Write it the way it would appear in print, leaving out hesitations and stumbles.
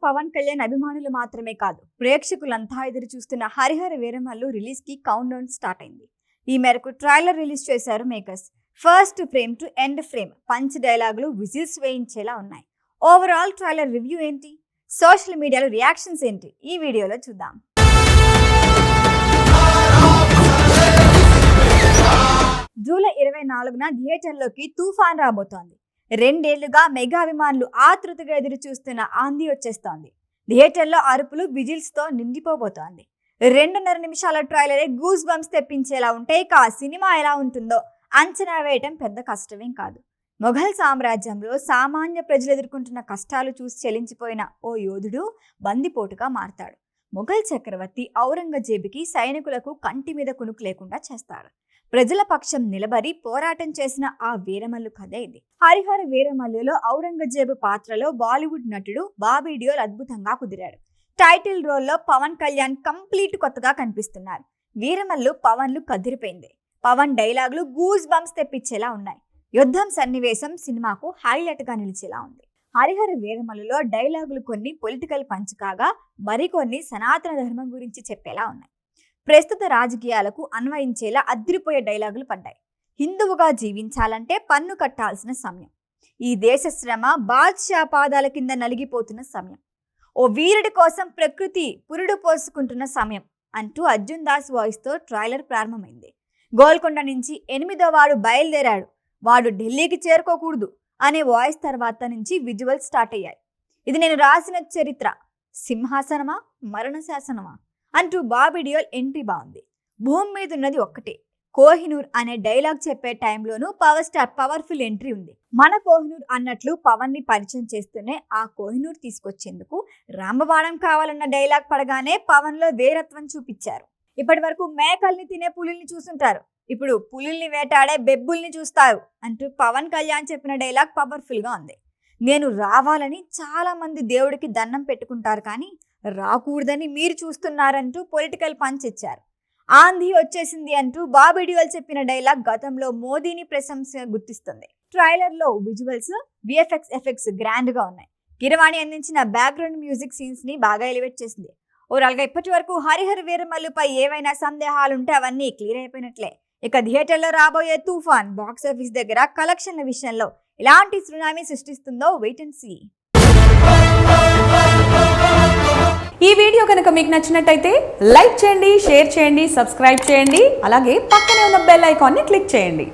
పవన్ కళ్యాణ్ అభిమానులు మాత్రమే కాదు, ప్రేక్షకులంతా ఎదురు చూస్తున్న హరిహర వీరమల్లు రిలీజ్ కి కౌంట్ డౌన్ స్టార్ట్ అయింది. ఈ మేరకు ట్రైలర్ రిలీజ్ చేశారు makers. First frame to end frame punch డైలాగులు విజిల్స్ వేయించేలా ఉన్నాయి. ఓవరాల్ ట్రైలర్ రివ్యూ ఏంటి, సోషల్ మీడియాలో రియాక్షన్స్ ఏంటి, ఈ వీడియోలో చూద్దాం. జూలై 24న థియేటర్లోకి తుఫాన్ రాబోతోంది. 2 ఏళ్లుగా మెగా అభిమానులు ఆతృతగా ఎదురు చూస్తున్న ఆంధీ వచ్చేస్తోంది. థియేటర్లో అరుపులు విజిల్స్ తో నిండిపోబోతోంది. 2.5 నిమిషాల ట్రైలరే గూస్ బంప్స్ తెప్పించేలా ఉంటే ఇక ఆ సినిమా ఎలా ఉంటుందో అంచనా వేయటం పెద్ద కష్టమేం కాదు. మొఘల్ సామ్రాజ్యంలో సామాన్య ప్రజలు ఎదుర్కొంటున్న కష్టాలు చూసి చెలించిపోయిన ఓ యోధుడు బందిపోటుగా మారతాడు. మొఘల్ చక్రవర్తి ఔరంగజేబుకి సైనికులకు కంటి మీద కునుకు లేకుండా చేస్తాడు. ప్రజల పక్షం నిలబడి పోరాటం చేసిన ఆ వీరమల్లు కథ ఇది. హరిహర వీరమల్లులో ఔరంగజేబు పాత్రలో బాలీవుడ్ నటుడు బాబీ డియోల్ అద్భుతంగా కుదిరాడు. టైటిల్ రోల్లో పవన్ కళ్యాణ్ కంప్లీట్ కొత్తగా కనిపిస్తున్నారు. వీరమల్లు పవన్లు కదిరిపోయింది. పవన్ డైలాగులు గూస్ బంప్స్ తెప్పించేలా ఉన్నాయి. యుద్ధం సన్నివేశం సినిమాకు హైలైట్ గా నిలిచేలా ఉంది. హరిహర వీరమల్లులో డైలాగులు కొన్ని పొలిటికల్ పంచ్ కాగా మరికొన్ని సనాతన ధర్మం గురించి చెప్పేలా ఉన్నాయి. ప్రస్తుత రాజకీయాలకు అన్వయించేలా అదిరిపోయే డైలాగులు పడ్డాయి. హిందువుగా జీవించాలంటే పన్ను కట్టాల్సిన సమయం, ఈ దేశ శ్రమ బాద్షా పాదాల కింద నలిగిపోతున్న సమయం, ఓ వీరుడి కోసం ప్రకృతి పురుడు పోసుకుంటున్న సమయం అంటూ అర్జున్ దాస్ వాయిస్తో ట్రైలర్ ప్రారంభమైంది. గోల్కొండ నుంచి 8వ వాడు బయలుదేరాడు, వాడు ఢిల్లీకి చేరుకోకూడదు అనే వాయిస్ తర్వాత నుంచి విజువల్ స్టార్ట్ అయ్యాయి. ఇది నేను రాసిన చరిత్ర, సింహాసనమా మరణ శాసనమా అంటూ బాబీ డియోల్ ఎంట్రీ బాగుంది. భూమి మీద ఉన్నది ఒక్కటే కోహినూర్ అనే డైలాగ్ చెప్పే టైంలోనూ పవర్ స్టార్ పవర్ఫుల్ ఎంట్రీ ఉంది. మన కోహినూర్ అన్నట్లు పవన్ ని పరిచయం చేస్తూనే ఆ కోహినూర్ తీసుకొచ్చేందుకు రామబాణం కావాలన్న డైలాగ్ పడగానే పవన్ లో వీరత్వం చూపించారు. ఇప్పటి వరకు మేకల్ని తినే పులుల్ని చూసుంటారు, ఇప్పుడు పులుల్ని వేటాడే బెబ్బుల్ని చూస్తారు అంటూ పవన్ కళ్యాణ్ చెప్పిన డైలాగ్ పవర్ఫుల్ గా ఉంది. నేను రావాలని చాలా మంది దేవుడికి దండం పెట్టుకుంటారు, కానీ రాకూడదని మీరు చూస్తున్నారంటూ పొలిటికల్ పంచ్ ఇచ్చారు. ఆంధీ వచ్చేసింది అంటూ బాబీ డియోల్ చెప్పిన డైలాగ్ గతంలో మోదీని ప్రశంస గుర్తిస్తుంది. ట్రైలర్ లో విజువల్స్, విఎఫ్ఎక్స్ ఎఫెక్ట్స్ గ్రాండ్ గా ఉన్నాయి. కిరవాణి అందించిన బ్యాక్గ్రౌండ్ మ్యూజిక్ సీన్స్ ని బాగా ఎలివేట్ చేసింది. ఓవరాల్ గా ఇప్పటి వరకు హరిహర వీరమల్లుపై ఏవైనా సందేహాలుంటే అవన్నీ క్లియర్ అయిపోయినట్లే. ఇక థియేటర్లో రాబోయే తుఫాన్ బాక్సాఫీస్ దగ్గర కలెక్షన్ల విషయంలో ఎలాంటి సునామీ సృష్టిస్తుందో వెయిట్ అండ్ సీ. ఈ వీడియో కనుక మీకు నచ్చినట్టయితే లైక్ చేయండి, షేర్ చేయండి, సబ్స్క్రైబ్ చేయండి. అలాగే పక్కనే ఉన్న బెల్ ఐకాన్ని క్లిక్ చేయండి.